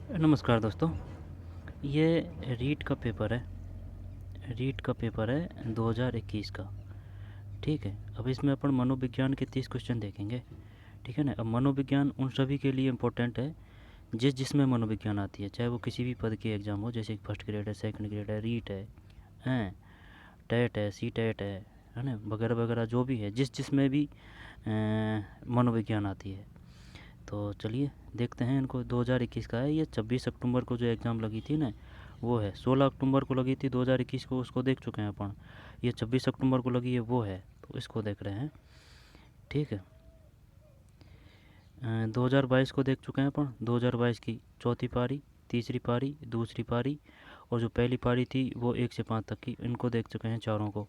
नमस्कार दोस्तों। ये रीट का पेपर है। रीट का पेपर है 2021 का। ठीक है, अब इसमें अपन मनोविज्ञान के 30 क्वेश्चन देखेंगे। ठीक है ना। अब मनोविज्ञान उन सभी के लिए इम्पोर्टेंट है जिसमें मनोविज्ञान आती है, चाहे वो किसी भी पद की एग्ज़ाम हो, जैसे फर्स्ट ग्रेड है, सेकंड ग्रेड है, रीट है, हैं, टेट है, सी टेट है ना, वगैरह वगैरह जो भी है, जिसमें भी मनोविज्ञान आती है। तो चलिए देखते हैं इनको। 2021 का है ये। 26 अक्टूबर को जो एग्ज़ाम लगी थी ना, वो है। 16 अक्टूबर को लगी थी 2021 को, उसको देख चुके हैं अपन। ये 26 अक्टूबर को लगी है, वो है, तो इसको देख रहे हैं। ठीक है। 2022 को देख चुके हैं अपन। 2022 की चौथी पारी, तीसरी पारी, दूसरी पारी, और जो पहली पारी थी वो 1 से 5 तक की, इनको देख चुके हैं चारों को।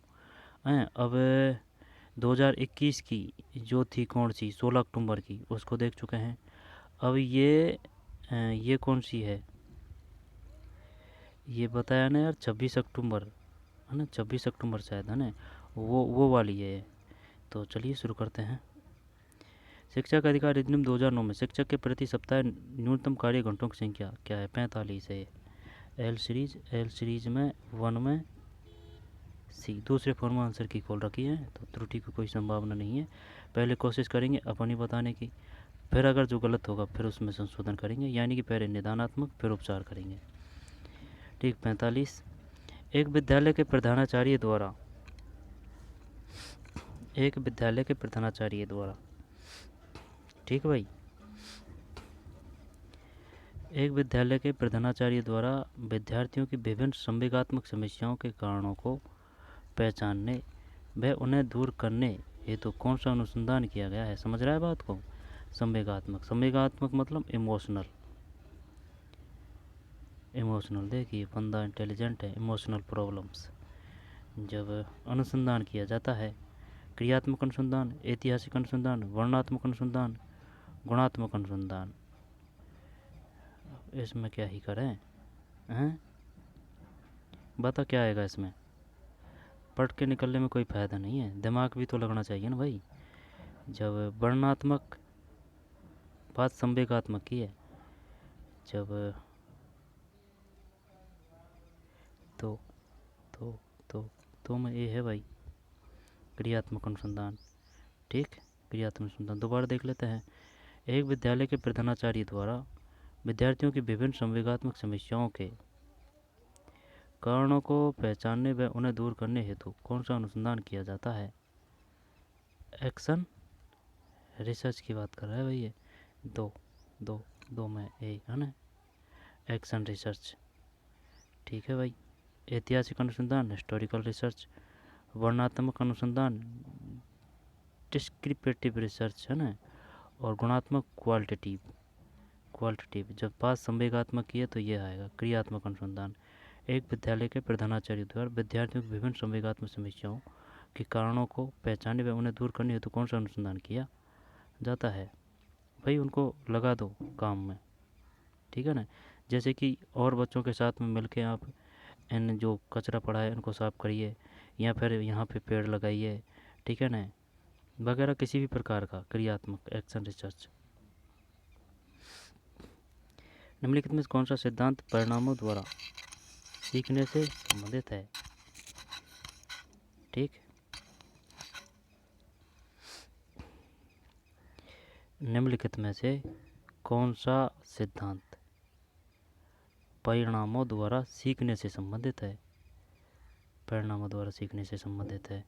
हैं अब 2021 की जो थी, कौन सी, 16 अक्टूबर की, उसको देख चुके हैं। अब ये कौन सी है, ये बताया ना यार, 26 अक्टूबर, है ना, 26 अक्टूबर शायद, है ना, वो वाली है ये। तो चलिए शुरू करते हैं। शिक्षा का अधिकार अधिनियम 2009 में शिक्षक के प्रति सप्ताह न्यूनतम कार्य घंटों की संख्या क्या है? 45 है। एल सीरीज में 1 में सी। दूसरे फॉर्म में आंसर की खोल रखी है, तो त्रुटि की कोई संभावना नहीं है। पहले कोशिश करेंगे अपनी बताने की, फिर अगर जो गलत होगा फिर उसमें संशोधन करेंगे, यानी कि पहले निदानात्मक फिर उपचार करेंगे। ठीक। 45। एक विद्यालय के प्रधानाचार्य द्वारा एक विद्यालय के प्रधानाचार्य द्वारा, ठीक भाई, एक विद्यालय के प्रधानाचार्य द्वारा विद्यार्थियों की विभिन्न संवेगात्मक समस्याओं के कारणों को पहचानने व उन्हें दूर करने हेतु कौन सा अनुसंधान किया गया है? समझ रहा है बात को? संवेगात्मक मतलब इमोशनल। देखिए, बंदा इंटेलिजेंट है। इमोशनल प्रॉब्लम्स जब अनुसंधान किया जाता है, क्रियात्मक अनुसंधान, ऐतिहासिक अनुसंधान, वर्णनात्मक अनुसंधान, गुणात्मक अनुसंधान, इसमें क्या ही करें हैं? बता क्या आएगा इसमें? पढ़ के निकलने में कोई फ़ायदा नहीं है, दिमाग भी तो लगना चाहिए ना भाई। जब वर्णनात्मक बात संवेगात्मक की है, जब तो तो तो तो में ये है भाई, क्रियात्मक अनुसंधान। ठीक। क्रियात्मक अनुसंधान दोबारा देख लेते हैं। एक विद्यालय के प्रधानाचार्य द्वारा विद्यार्थियों की विभिन्न संवेगात्मक समस्याओं के कारणों को पहचानने व उन्हें दूर करने हेतु कौन सा अनुसंधान किया जाता है? एक्शन रिसर्च की बात कर रहा है भाई ये। दो दो दो में ए, है ना, एक्शन रिसर्च। ठीक है भाई। ऐतिहासिक अनुसंधान, हिस्टोरिकल रिसर्च। वर्णनात्मक अनुसंधान, डिस्क्रिप्टिव रिसर्च, है ना। और गुणात्मक, क्वालिटेटिव। जब बात संवेगात्मक की है तो ये आएगा क्रियात्मक अनुसंधान। एक विद्यालय के प्रधानाचार्य द्वारा विद्यार्थियों की विभिन्न संवेगात्मक समस्याओं के कारणों को पहचानने व उन्हें दूर करने हेतु कौन सा अनुसंधान किया जाता है? भाई उनको लगा दो काम में। ठीक है ना। जैसे कि और बच्चों के साथ में मिलके आप इन जो कचरा पड़ा है इनको साफ करिए, या फिर यहाँ पे पेड़ लगाइए, ठीक है ना, वगैरह किसी भी प्रकार का क्रियात्मक एक्शन रिसर्च। निम्नलिखित में कौन सा सिद्धांत परिणामों द्वारा सीखने से संबंधित है? ठीक। निम्नलिखित में से कौन सा सिद्धांत परिणामों द्वारा सीखने से संबंधित है? परिणामों द्वारा सीखने से संबंधित है।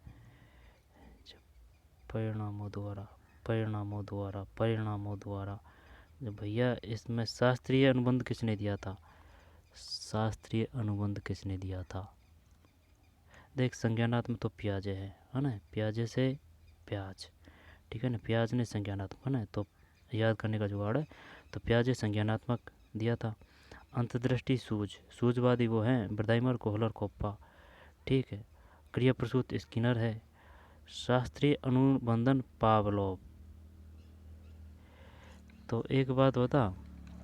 परिणामों द्वारा जब भैया, इसमें शास्त्रीय अनुबंध किसने दिया था? शास्त्रीय अनुबंध किसने दिया था? देख, संज्ञानात्मक तो प्याजे है ना, प्याजे से प्याज, ठीक है ना, प्याज ने संज्ञानात्मक, है ना, तो याद करने का जुगाड़ है। तो प्याजे संज्ञानात्मक दिया था। अंतर्दृष्टि सूझवादी वो हैं ब्रदाइमर, कोहलर, कोप्पा। ठीक है। क्रिया प्रसूत स्किनर है। शास्त्रीय अनुबंधन पावलोव। तो एक बात बता,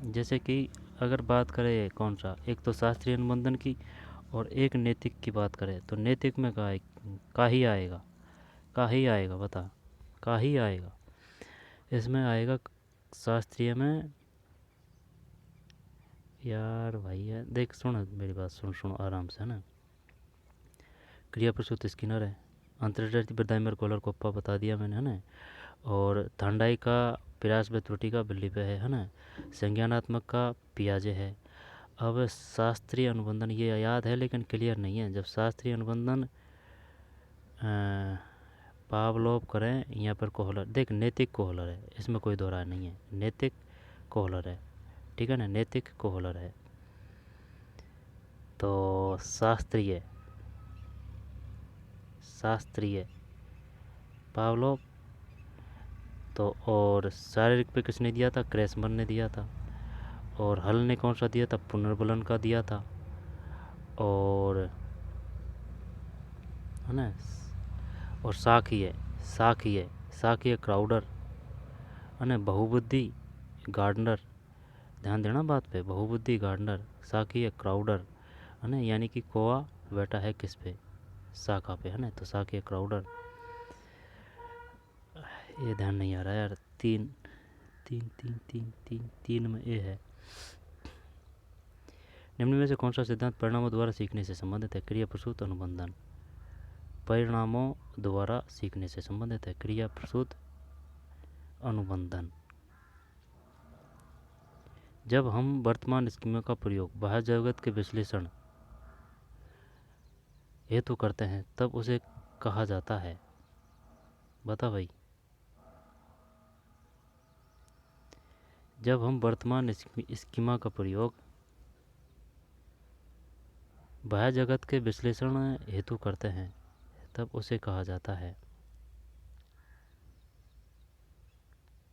जैसे कि अगर बात करें कौन सा, एक तो शास्त्रीय अनुबंधन की और एक नैतिक की बात करें, तो नैतिक में का ही आएगा, बता, का ही आएगा। इसमें आएगा शास्त्रीय में, यार भाई है, देख सुन मेरी बात, सुन सुनो आराम से, है ना। क्रिया प्रसूत स्किनर है, अंतर्जातीय ब्रदाइमर कोलर कोप्पा बता दिया मैंने, है ना। और थांडाई का पिरास में त्रुटि का बिल्ली पे है ना। संज्ञानात्मक का पियाजे है। अब शास्त्रीय अनुबंधन ये याद है लेकिन क्लियर नहीं है। जब शास्त्रीय अनुबंधन पावलोव करें, यहाँ पर कोहलर देख, नैतिक कोहलर है, इसमें कोई दो राय नहीं है, नैतिक कोहलर है, ठीक है ना, नैतिक कोहलर है। तो शास्त्रीय, शास्त्रीय पावलोव। तो और शारीरिक पे किसने दिया था? क्रेसमर ने दिया था। और हल ने कौन सा दिया था? पुनर्बलन का दिया था। और है ना, और साखी है क्राउडर, है ना, बहुबुद्धि गार्डनर, ध्यान देना बात पे, बहुबुद्धि गार्डनर, साखी है क्राउडर, है ना, यानी कि कोआ बैठा है किस पे? शाखा पे, है ना, तो साखी है क्राउडर। ये ध्यान नहीं आ रहा यार, तीन तीन तीन तीन तीन तीन में ए है। निम्न में से कौन सा सिद्धांत परिणामों द्वारा सीखने से संबंधित है? क्रिया प्रसूत अनुबंधन परिणामों द्वारा सीखने से संबंधित है, क्रिया प्रसूत अनुबंधन। जब हम वर्तमान स्कीमों का प्रयोग बाह्य जगत के विश्लेषण हेतु करते हैं तब उसे कहा जाता है, बता भाई। जब हम वर्तमान स्कीमा का प्रयोग बाह्य जगत के विश्लेषण हेतु करते हैं तब उसे कहा जाता है,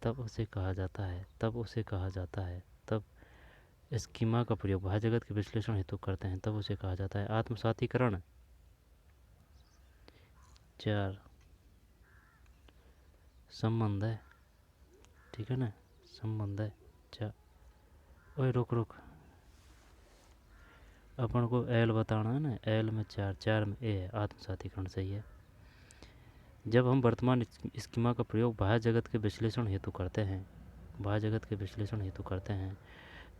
तब उसे कहा जाता है, तब उसे कहा जाता है, तब स्कीमा का प्रयोग बाह्य जगत के विश्लेषण हेतु करते हैं तब उसे कहा जाता है आत्मसातीकरण। 4 संबंध है, ठीक है ना, संबंध है। 4 ओए रुक रुक, अपन को एल बताना है ना, एल में 4, 4 में ए है, आत्मसातीकरण सही है। जब हम वर्तमान स्कीमा का प्रयोग बाह्य जगत के विश्लेषण हेतु करते हैं, बाह्य जगत के विश्लेषण हेतु करते हैं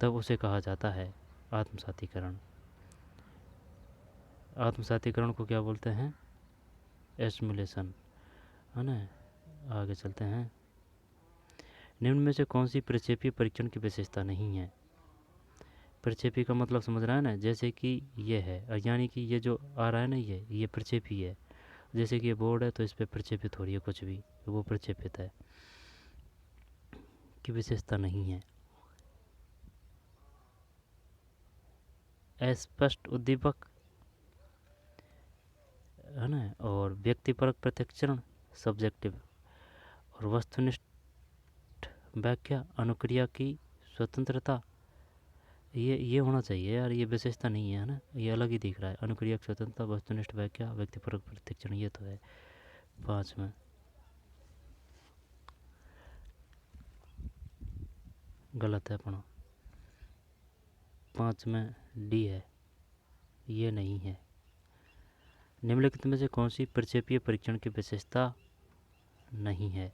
तब उसे कहा जाता है आत्मसातीकरण। आत्मसातीकरण को क्या बोलते हैं? एस्टिमुलेशन, है ना। आगे चलते हैं। निम्न में से कौन सी प्रक्षेपीय परीक्षण की विशेषता नहीं है? प्रक्षेपी का मतलब समझ रहा है ना, जैसे कि ये है, यानी कि ये जो आ रहा है ना, ये प्रक्षेपी है। जैसे कि ये बोर्ड है तो इस पर प्रक्षेपित हो रही है कुछ भी, वो प्रक्षेपित है, की विशेषता नहीं है। अस्पष्ट उद्दीपक, है ना, और व्यक्तिपरक प्रत्यक्षण सब्जेक्टिव, और वस्तुनिष्ठ व्याख्या, अनुक्रिया की स्वतंत्रता, ये होना चाहिए यार, ये विशेषता नहीं है ना, ये अलग ही दिख रहा है। अनुक्रिया की स्वतंत्रता, वस्तुनिष्ठ व्याख्या, व्यक्तिपरक प्रत्यक्षण, ये तो है 5 में। गलत है अपना, 5 में डी है, ये नहीं है। निम्नलिखित में से कौन सी प्रक्षेपीय परीक्षण की विशेषता नहीं है?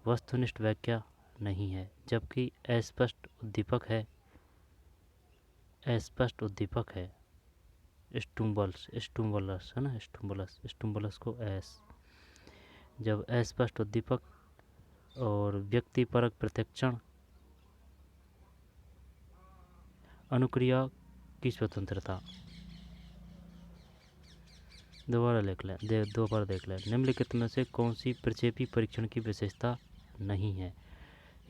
वस्तुनिष्ठ व्याख्या नहीं है, जबकि अस्पष्ट उद्दीपक है, अस्पष्ट उद्दीपक है। स्टुम्बलस है ना, स्टुम्बलस को एस। जब अस्पष्ट उद्दीपक और व्यक्तिपरक प्रत्यक्षण, अनुक्रिया की स्वतंत्रता। दोबारा लिख लें, दोबारा देख लें। निम्नलिखित में से कौन सी प्रक्षेपी परीक्षण की विशेषता नहीं है?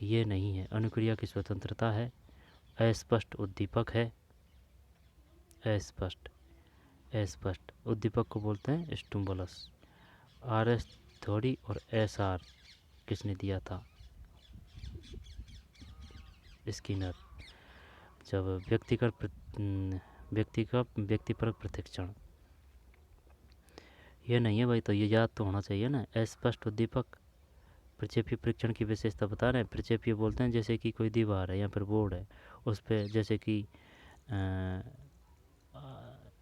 ये नहीं है, अनुक्रिया की स्वतंत्रता है, अस्पष्ट उद्दीपक है, अस्पष्ट अस्पष्ट उद्दीपक को बोलते हैं स्टुम्बलस। आर एस थोड़ी और एस आर किसने दिया था? स्किनर। जब व्यक्तिपरक प्रशिक्षण, ये नहीं है भाई, तो ये याद तो होना चाहिए ना। अस्पष्ट उद्दीपक प्रक्षेपीय परीक्षण की विशेषता बता रहे हैं। प्रक्षेपीय बोलते हैं जैसे कि कोई दीवार है या फिर बोर्ड है, उस पर जैसे कि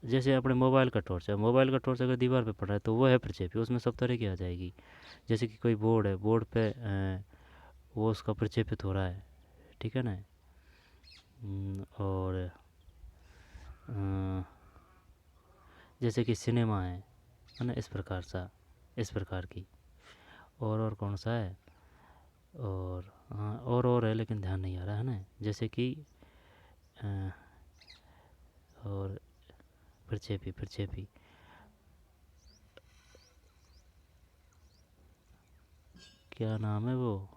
जैसे अपने मोबाइल का टॉर्च है, मोबाइल का टॉर्च अगर दीवार पे पड़ रहा है तो वो है प्रक्षेपी, उसमें सब तरह की आ जाएगी। जैसे कि कोई बोर्ड है, बोर्ड पे वो उसका प्रक्षेपित हो रहा है, ठीक है ना। और जैसे कि सिनेमा है ना, इस प्रकार की। और कौन सा है, और हाँ और है लेकिन ध्यान नहीं आ रहा है ना, जैसे कि अ, और प्रक्षेपी क्या नाम है वो,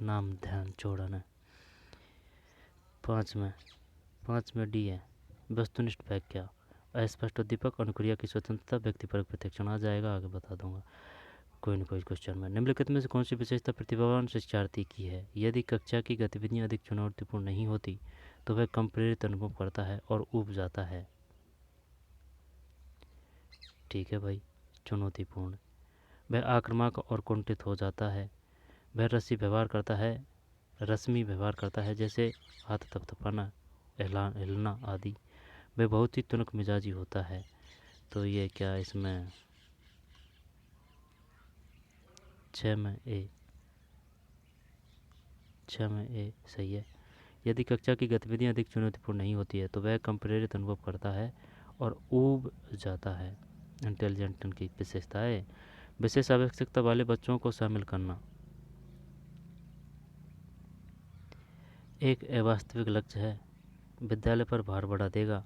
नाम ध्यान छोड़ा ना। पाँच में डी है, वस्तुनिष्ठ व्याख्या, अस्पष्ट उद्दीपक, अनुक्रिया की स्वतंत्रता, व्यक्तिपरक प्रत्यक्षण आ जाएगा, आगे बता दूंगा कोई न कोई क्वेश्चन में। निम्नलिखित में से कौन सी विशेषता प्रतिभावान शिक्षार्थी की है? यदि कक्षा की गतिविधियां अधिक चुनौतीपूर्ण नहीं होती तो वह कम प्रेरित अनुभव करता है और ऊब जाता है। ठीक है भाई, चुनौतीपूर्ण। वह आक्रामक और कुंठित हो जाता है। वह रस्मी व्यवहार करता है, जैसे हाथ थपथपाना, हिलना आदि। वह बहुत ही तुनक मिजाजी होता है। तो ये क्या इसमें 6 में ए सही है। यदि कक्षा की गतिविधियां अधिक चुनौतीपूर्ण नहीं होती है तो वह कम प्रेरित अनुभव करता है और ऊब जाता है। इंटेलिजेंट की विशेषताएं, विशेष आवश्यकता वाले बच्चों को शामिल करना एक अवास्तविक लक्ष्य है, विद्यालय पर भार बढ़ा देगा।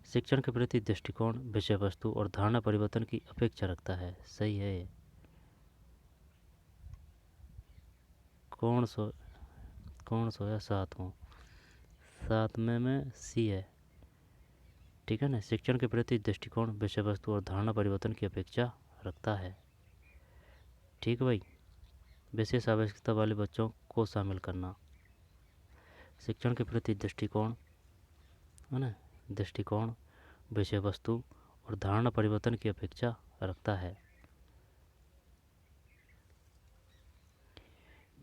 शिक्षण के प्रति दृष्टिकोण, विषय वस्तु और धारणा परिवर्तन की अपेक्षा रखता है। सही है ये। कौन सोया सात में सी है। ठीक है ना, शिक्षण के प्रति दृष्टिकोण, विषय वस्तु और धारणा परिवर्तन की अपेक्षा रखता है। ठीक है भाई, विशेष आवश्यकता वाले बच्चों को शामिल करना, शिक्षण के प्रति दृष्टिकोण है ना, दृष्टिकोण, विषय वस्तु और धारणा परिवर्तन की अपेक्षा रखता है।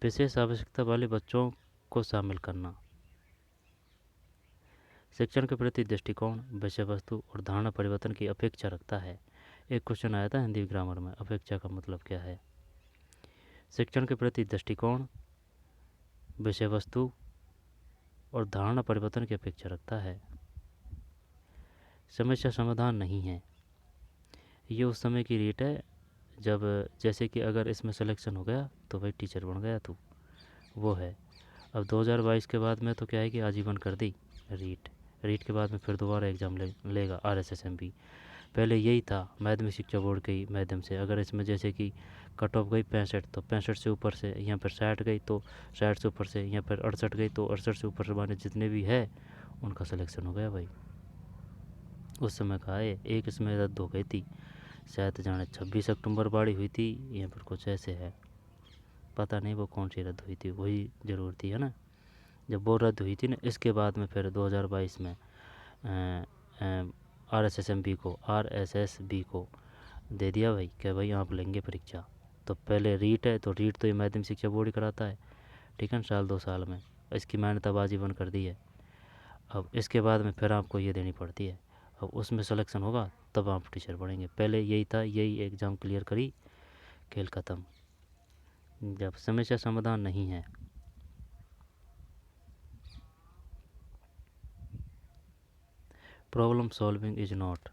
विशेष आवश्यकता वाले बच्चों को शामिल करना, शिक्षण के प्रति दृष्टिकोण, विषय वस्तु और धारणा परिवर्तन की अपेक्षा रखता है। एक क्वेश्चन आया था हिंदी ग्रामर में, अपेक्षा का मतलब क्या है? शिक्षण के प्रति दृष्टिकोण, विषय वस्तु और धारणा परिवर्तन की अपेक्षा रखता है। समस्या समाधान नहीं है। ये उस समय की रीट है जब, जैसे कि अगर इसमें सिलेक्शन हो गया तो भाई टीचर बन गया तू, वो है। अब 2022 के बाद में तो क्या है कि आजीवन कर दी रीट के बाद में फिर दोबारा एग्ज़ाम लेगा RSSMB। पहले यही था माध्यमिक शिक्षा बोर्ड के माध्यम से। अगर इसमें जैसे कि कट ऑफ गई 65 तो 65 से ऊपर से, यहाँ पर 60 गई तो 60 से ऊपर से, यहाँ पर 68 गई तो 68 से ऊपर से, माने जितने भी है उनका सिलेक्शन हो गया भाई। उस समय का है। एक इसमें रद्द हो गई थी, शायद जाने 26 अक्टूबर बाड़ी हुई थी, यहाँ पर कुछ ऐसे है, पता नहीं वो कौन सी रद्द हुई थी, वही ज़रूर थी है ना। जब वो रद्द हुई थी ना, इसके बाद में फिर 2022 में RSSB को दे दिया भाई क्या भाई आप लेंगे परीक्षा। तो पहले रीट है तो रीट तो ये माध्यमिक शिक्षा बोर्ड ही कराता है, ठीक है ना, साल 2 साल में। इसकी मान्यताबाजी बंद कर दी है। अब इसके बाद में फिर आपको ये देनी पड़ती है। अब उसमें सिलेक्शन होगा तब आप टीचर पढ़ेंगे। पहले यही था, यही एग्ज़ाम क्लियर करी, खेल ख़त्म। जब समस्या समाधान नहीं है, प्रॉब्लम सॉल्विंग इज नॉट,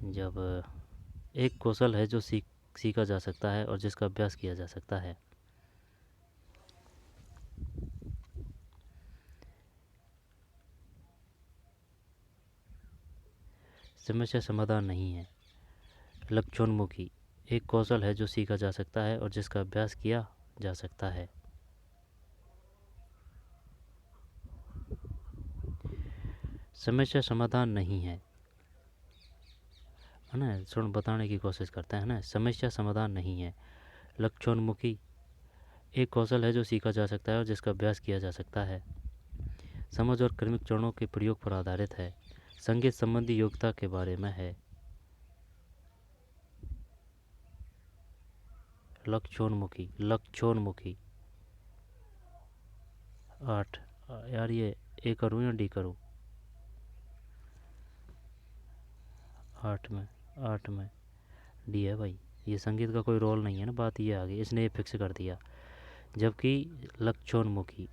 जब एक कौशल है जो सीखा जा सकता है और जिसका अभ्यास किया जा सकता है। समस्या समाधान नहीं है। लक्ष्योन्मुखी, एक कौशल है जो सीखा जा सकता है और जिसका अभ्यास किया जा सकता है। समस्या समाधान नहीं है ना, सुन बताने की कोशिश करते हैं ना। समस्या समाधान नहीं है। लक्ष्योन्मुखी, एक कौशल है जो सीखा जा सकता है और जिसका अभ्यास किया जा सकता है। समझ और क्रमिक चरणों के प्रयोग पर आधारित है। संगीत संबंधी योग्यता के बारे में है। लक्ष्योन्मुखी 8। यार ये ए करूँ या डी करूँ? 8 में डी है भाई। ये संगीत का कोई रोल नहीं है ना, बात ये आ गई, इसने ये फिक्स कर दिया। जबकि लक्ष्योन्मुखी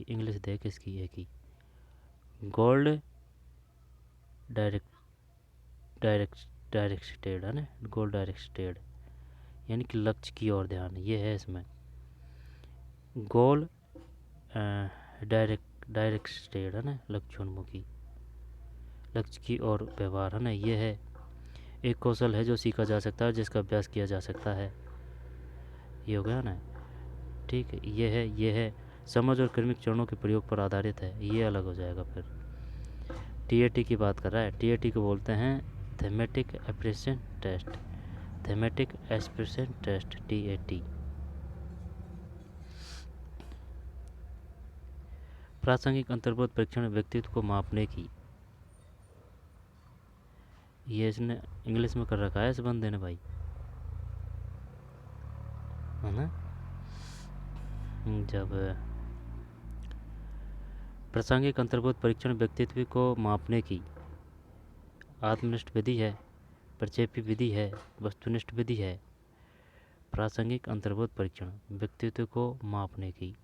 इंग्लिश देख इसकी है कि गोल्ड डायरेक्ट डायरेक्ट डायरेक्टेड है ना, गोल डायरेक्टेड यानी कि लक्ष्य की ओर ध्यान, ये है इसमें गोल डायरेक्टेड है ना, लक्ष्योन्मुखी, लक्ष्य की ओर व्यवहार है ना, ये है एक कौशल है जो सीखा जा सकता है, जिसका अभ्यास किया जा सकता है, ये हो गया ना। ठीक है, ये है समझ और क्रमिक चरणों के प्रयोग पर आधारित है, ये अलग हो जाएगा। फिर टीएटी की बात कर रहा है, टीएटी को बोलते हैं thematic apperception test, thematic apperception test TAT. प्रासंगिक अंतर्बोध परीक्षण व्यक्तित्व को मापने की, ये इसने इंग्लिश में कर रखा है इस बंदे ने भाई, है ना। जब प्रासंगिक अंतर्बोध परीक्षण व्यक्तित्व को मापने की आत्मनिष्ठ विधि है, प्रक्षेपी विधि है, वस्तुनिष्ठ विधि है। प्रासंगिक अंतर्बोध परीक्षण व्यक्तित्व को मापने की,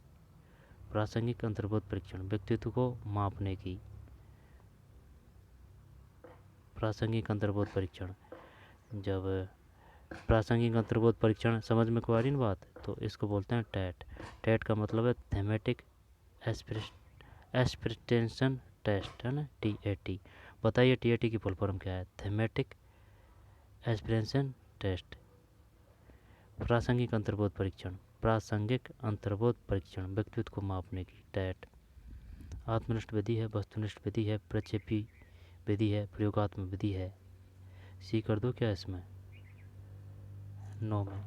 प्रासंगिक अंतर्बोध परीक्षण व्यक्तित्व को मापने की, प्रासंगिक अंतर्बोध परीक्षण। जब प्रासंगिक अंतर्बोध परीक्षण समझ में को आ रही ना बात, तो इसको बोलते हैं टैट। टैट का मतलब है थेमेटिक एस्पिरेशन टेस्ट, है ना, टीएटी। बताइए टीएटी की फुल फॉर्म क्या है? Thematic aspiration test. प्रासंगिक अंतर्बोध परीक्षण, प्रासंगिक अंतर्बोध परीक्षण व्यक्तित्व को मापने की, टैट। आत्मनिष्ठ विधि है, वस्तुनिष्ठ विधि है, प्रक्षेपी विधि है, प्रयोगात्मक विधि है। सी कर दो क्या इसमें? नो में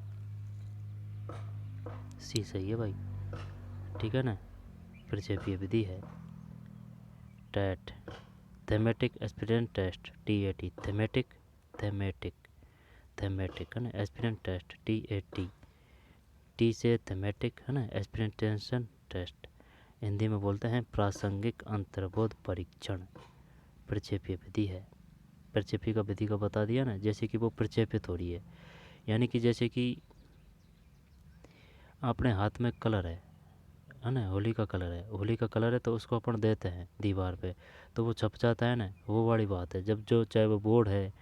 सी सही है भाई, ठीक है ना। प्रक्षेपीय विधि है TAT, thematic aspirant test TAT, thematic thematic thematic है ना, एस्पिरेंट टेस्ट टीएटी, टी से थेमेटिक है ना, एस्पिरेंटेशन टेस्ट। हिंदी में बोलते हैं प्रासंगिक अंतर्बोध परीक्षण, प्रक्षेपीय विधि है। प्रक्षेपी का विधि का बता दिया ना, जैसे कि वो प्रक्षेपित हो रही है, यानी कि जैसे कि अपने हाथ में कलर है ना, होली का कलर है, होली का कलर है, तो उसको अपन देते हैं दीवार पे, तो वो छप जाता है ना, वो वाली बात है। जब जो चाहे वो बोर्ड है,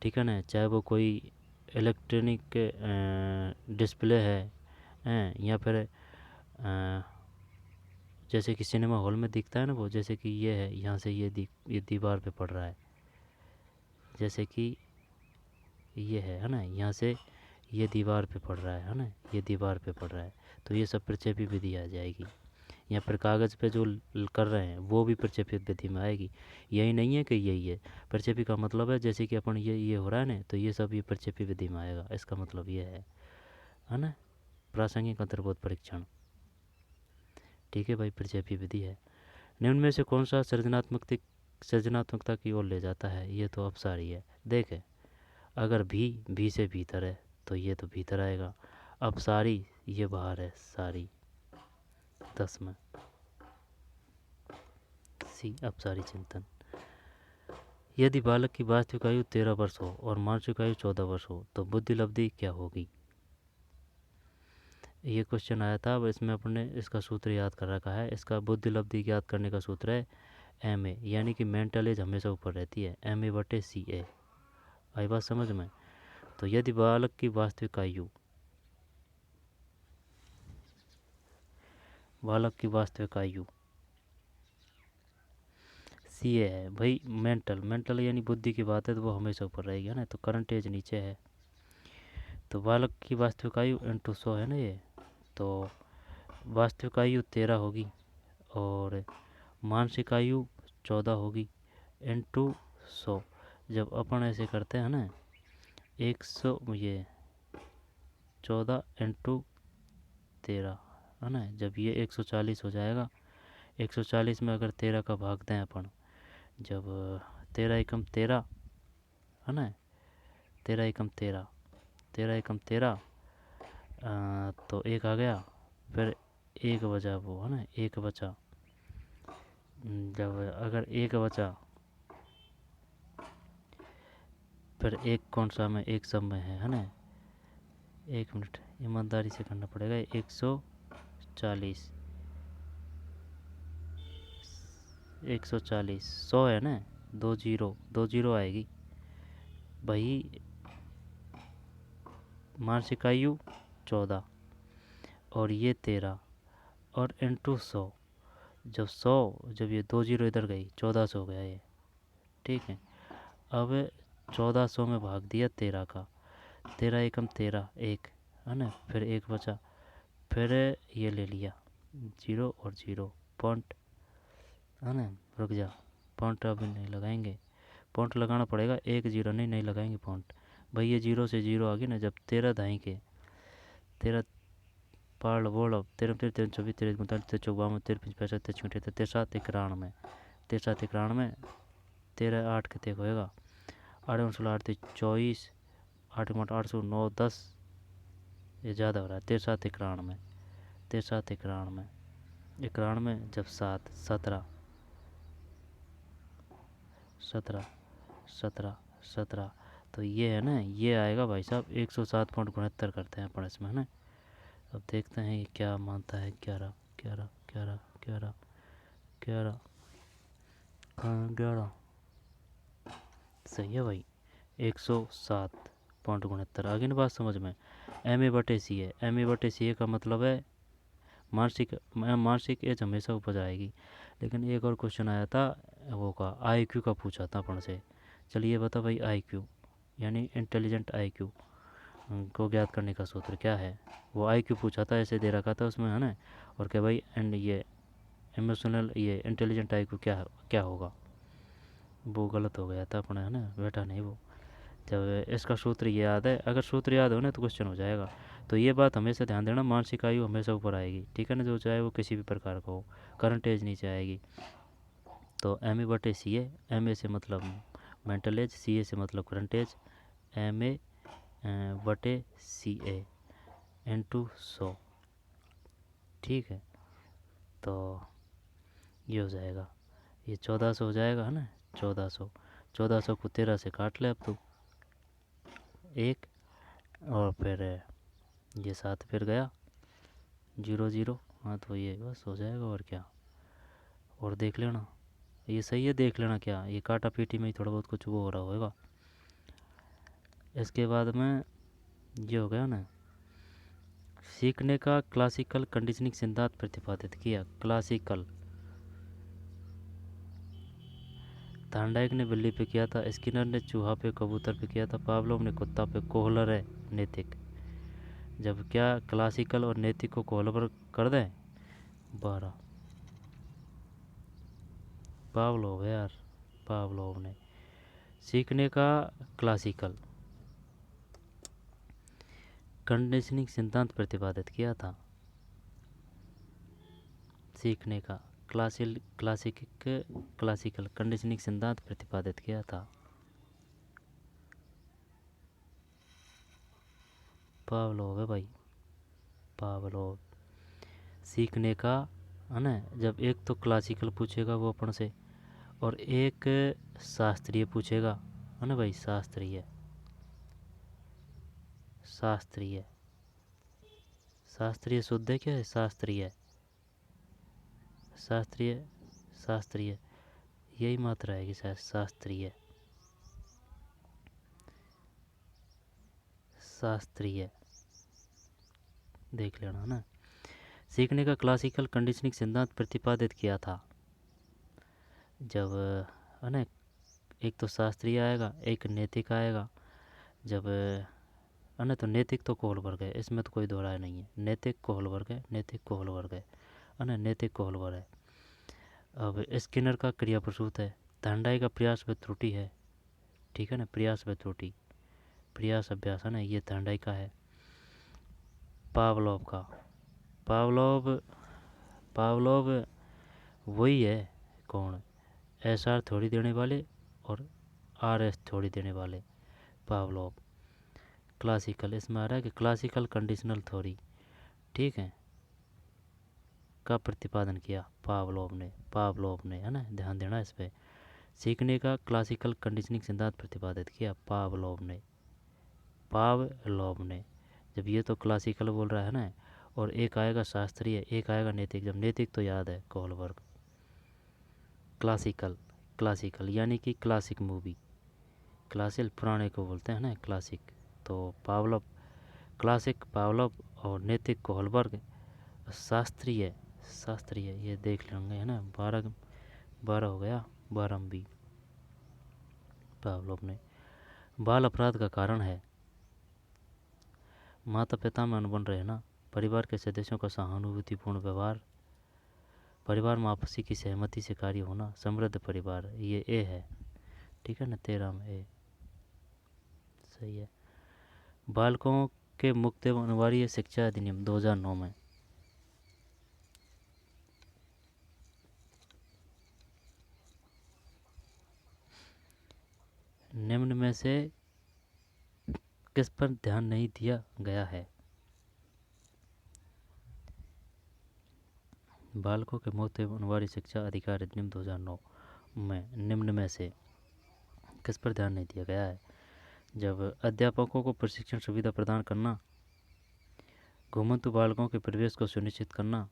ठीक है ना, चाहे वो कोई इलेक्ट्रॉनिक डिस्प्ले है या फिर जैसे कि सिनेमा हॉल में दिखता है ना वो, जैसे कि ये है, यहाँ से ये दीवार पे पड़ रहा है, जैसे कि ये है ना, यहाँ से ये दीवार पे पड़ रहा है ना, ये दीवार पे पड़ रहा है, तो ये सब प्रक्षेपी विधि आ जाएगी। यहाँ पर कागज़ पे जो कर रहे हैं वो भी प्रक्षेपित विधि में आएगी। यही नहीं है कि यही है, प्रक्षेपी का मतलब है जैसे कि अपन ये हो रहा है ना, तो ये सब ये प्रक्षेपी विधि में आएगा, इसका मतलब ये है ना। प्रासंगिक अंतर्बोध परीक्षण, ठीक है भाई, प्रक्षेपी विधि है। निम्न में से कौन सा सृजनात्मकता की ओर ले जाता है? ये तो अपसारी है। देखे, अगर भी से भीतर है तो ये तो भीतर आएगा, अपसारी ये बाहर है, सारी 10 में सी अपसारी चिंतन। यदि बालक की वास्तविक आयु 13 वर्ष हो और मानसिक आयु 14 वर्ष हो तो बुद्धि लब्धि क्या होगी? ये क्वेश्चन आया था, अब इसमें अपने इसका सूत्र याद कर रखा है। इसका बुद्धि लब्धि याद करने का सूत्र है MA, यानी कि मेंटल एज हमेशा ऊपर रहती है, MA/CA। आई बात समझ में? तो यदि बालक की वास्तविक आयु, बालक की वास्तविक आयु CA है भाई, मेंटल यानी बुद्धि की बात है, तो वो हमेशा ऊपर रहेगी, है ना, तो करंट एज नीचे है। तो बालक की वास्तविक आयु इंटू 100 है ना ये, तो वास्तविक आयु 13 होगी और मानसिक आयु 14 होगी इंटू 100। जब अपन ऐसे करते हैं ना, 100 ये 14 इंटू 13 है ना, जब ये 140 हो जाएगा, 140 में अगर 13 का भाग दें अपन, जब 13 एकम 13 है ना, 13 एकम 13, 13 एकम 13, तो एक आ गया, फिर एक बचा वो है ना, एक बचा, जब अगर एक बचा, फिर एक कौन सा में, एक सब में है ना, 1 मिनट ईमानदारी से करना पड़ेगा, 140 140 100 है ना, दो जीरो आएगी भाई। मासिक आयु 14 और ये 13 और इंटू 100। जब ये 2 जीरो इधर गई 1400 हो गया ये। ठीक है, अब 1400 में भाग दिया 13 का, 13 एकम 13 एक है ना, फिर एक बचा, फिर ये ले लिया जीरो और जीरो पॉइंट है ना। रुक जा, पॉइंट अभी नहीं लगाएंगे, पॉइंट लगाना पड़ेगा, एक जीरो नहीं लगाएंगे पॉइंट भाई। ये जीरो से जीरो आ गई ना, जब 13 दाई के 13 पाल बोल 13 13 13 24 13 39 13 54 13 55 13 56 13 7 91 13 7 91 13 8 कितने होएगा 8 16 8 24 8 8 8 9 10 ये ज़्यादा हो रहा है 13 7 91 13 7 91 91 जब 7 17 17 17 17 तो ये है ना, ये आएगा भाई साहब 107.69 करते हैं अपन इसमें है ना। अब देखते हैं ये क्या मानता है। 11 11 11 11 11 11 सही है भाई 107.69 आगे ना बात समझ में। MA/CA MA/CA का मतलब है मासिक एज हमेशा ऊपर आएगी। लेकिन एक और क्वेश्चन आया था वो का IQ का पूछा था अपन से। चलिए बता भाई IQ यानी इंटेलिजेंट IQ को ज्ञात करने का सूत्र क्या है। वो IQ पूछा था, ऐसे दे रखा था उसमें है ना। और क्या भाई एंड ये इमोशनल ये इंटेलिजेंट IQ क्या होगा, वो गलत हो गया था अपना है ना, बेटा नहीं वो। जब इसका सूत्र याद है, अगर सूत्र याद हो ना तो क्वेश्चन हो जाएगा। तो ये बात हमेशा ध्यान देना, मानसिक आयु हमेशा ऊपर आएगी ठीक है ना, जो चाहे वो किसी भी प्रकार का हो, करंट एज नीचे आएगी। तो MA/CA, MA से मतलब मेंटल एज, CA से मतलब करंट एज, MA/CA इंटू 100। ठीक है, तो ये हो जाएगा, ये 1400 हो जाएगा है ना। 1400 को 13 से काट ले अब तो एक, और फिर ये 7 फिर गया 0 0। हाँ तो ये बस हो जाएगा और क्या। और देख लेना ये सही है, देख लेना क्या ये काटा पीटी में ही थोड़ा बहुत कुछ वो हो रहा होगा। इसके बाद में ये हो गया ना, सीखने का क्लासिकल कंडीशनिंग सिद्धांत प्रतिपादित किया। क्लासिकल थार्नडाइक ने बिल्ली पे किया था, स्किनर ने चूहा पे कबूतर पे किया था, पावलोव ने कुत्ता पे। कोहलर है नैतिक। जब क्या क्लासिकल और नैतिक को कोहलर कर दें 12 पावलोव है यार, पावलोव ने सीखने का क्लासिकल कंडीशनिंग सिद्धांत प्रतिपादित किया था। सीखने का क्लासिकल कंडीशनिंग सिद्धांत प्रतिपादित किया था पावलोव है भाई, पावलोव। सीखने का है ना, जब एक तो क्लासिकल पूछेगा वो अपन से, और एक शास्त्रीय पूछेगा है ना भाई, शास्त्रीय शास्त्रीय शास्त्रीय शुद्ध है क्या है, शास्त्रीय शास्त्रीय शास्त्रीय यही मात्रा आएगी शायद, शास्त्रीय शास्त्रीय देख लेना है ना। सीखने का क्लासिकल कंडीशनिंग सिद्धांत प्रतिपादित किया था जब है ना, एक तो शास्त्रीय आएगा एक नैतिक आएगा। जब है ना, तो नैतिक तो कोहलवर्ग है, इसमें तो कोई दो राय नहीं है, नैतिक कोहलवर्ग है, नैतिक कोहलवर्ग है ना, नैतिक कोहलवर्ग है। अब स्किनर का क्रिया प्रसूत है, थार्नडाइक का प्रयास व त्रुटि है ठीक है ना, प्रयास व त्रुटि प्रयास अभ्यास है ना, ये थार्नडाइक का है। पावलोव का पावलोव वही है, कौन, SR थोड़ी देने वाले और RS थोड़ी देने वाले पावलोव। क्लासिकल इसमें आ रहा है कि क्लासिकल कंडीशनल थ्योरी ठीक है का प्रतिपादन किया पावलोव ने है ना, ध्यान देना इस पर। सीखने का क्लासिकल कंडीशनिंग सिद्धांत प्रतिपादित किया पावलोव ने। जब ये तो क्लासिकल बोल रहा है ना, और एक आएगा शास्त्रीय एक आएगा नैतिक। जब नैतिक तो याद है कोहलवर्ग, क्लासिकल क्लासिकल यानी कि क्लासिक मूवी, क्लासिक पुराने को बोलते हैं ना क्लासिक। तो पावलोव क्लासिक पावलोव और नैतिक को हॉलबर्ग, शास्त्रीय शास्त्रीय ये देख लेंगे है ना। 12 12 हो गया, 12 बी पावलोव ने। बाल अपराध का कारण है, माता पिता में अनबन रहना, परिवार के सदस्यों का सहानुभूतिपूर्ण व्यवहार, परिवार में आपसी की सहमति से कार्य होना, समृद्ध परिवार, ये ए है। ठीक है ना, 13 में ए सही है। बालकों के मुक्त एवं अनिवार्य शिक्षा अधिनियम 2009 में निम्न में से किस पर ध्यान नहीं दिया गया है? बालकों के मुक्त एवं अनिवार्य शिक्षा अधिकार अधिनियम 2009 में निम्न में से किस पर ध्यान नहीं दिया गया है? जब अध्यापकों को प्रशिक्षण सुविधा प्रदान करना, घुमंतु बालकों के प्रवेश को सुनिश्चित करना,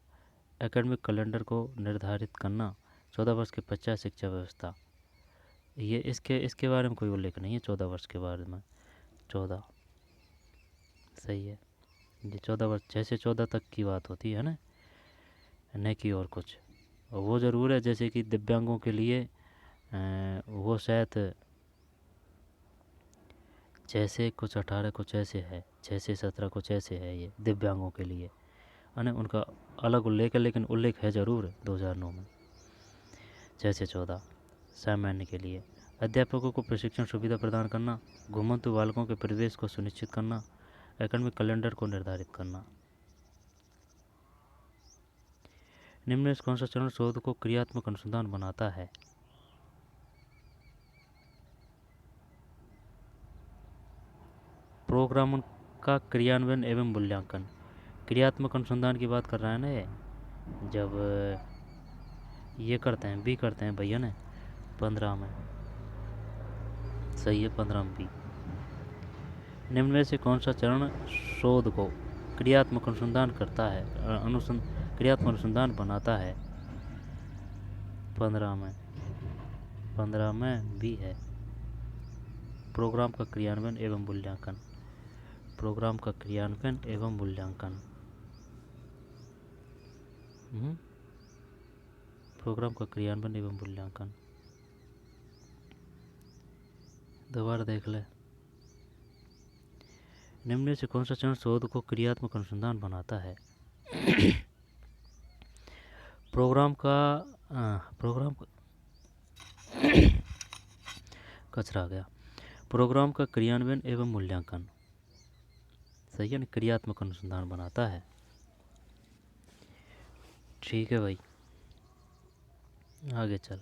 एकेडमिक कैलेंडर को निर्धारित करना, 14 वर्ष के पश्चात शिक्षा व्यवस्था। ये इसके बारे में कोई उल्लेख नहीं है 14 वर्ष के बारे में। 14 सही है। ये 14 वर्ष जैसे 14 तक की बात होती है ना, न कि और कुछ। और वो ज़रूर है जैसे कि दिव्यांगों के लिए वो शायद जैसे कुछ 18 कुछ ऐसे है, जैसे 17 कुछ ऐसे है ये दिव्यांगों के लिए है ना। उनका अलग उल्लेख है, लेकिन उल्लेख है ज़रूर 2009 में। जैसे 14 सामान्य के लिए। अध्यापकों को प्रशिक्षण सुविधा प्रदान करना, घुमंतु बालकों के परिवेश को सुनिश्चित करना, एकेडमिक कैलेंडर को निर्धारित करना। निम्न में से कौन सा चरण शोध को क्रियात्मक अनुसंधान बनाता है? प्रोग्राम का क्रियान्वयन एवं मूल्यांकन। क्रियात्मक अनुसंधान की बात कर रहा है ना ये। जब ये करते हैं बी करते हैं भैया ने 15 में सही है, 15 में बी। निम्न में से कौन सा चरण शोध को क्रियात्मक अनुसंधान करता है, क्रियात्मक अनुसंधान बनाता है? 15 में बी है, प्रोग्राम का क्रियान्वयन एवं मूल्यांकन। प्रोग्राम का क्रियान्वयन एवं मूल्यांकन। प्रोग्राम का क्रियान्वयन एवं मूल्यांकन दोबारा देख ले। निम्न में से कौन सा चरण शोध को क्रियात्मक अनुसंधान बनाता है? प्रोग्राम कचरा आ गया। प्रोग्राम का क्रियान्वयन एवं मूल्यांकन सही है ना, क्रियात्मक अनुसंधान बनाता है। ठीक है भाई, आगे चल।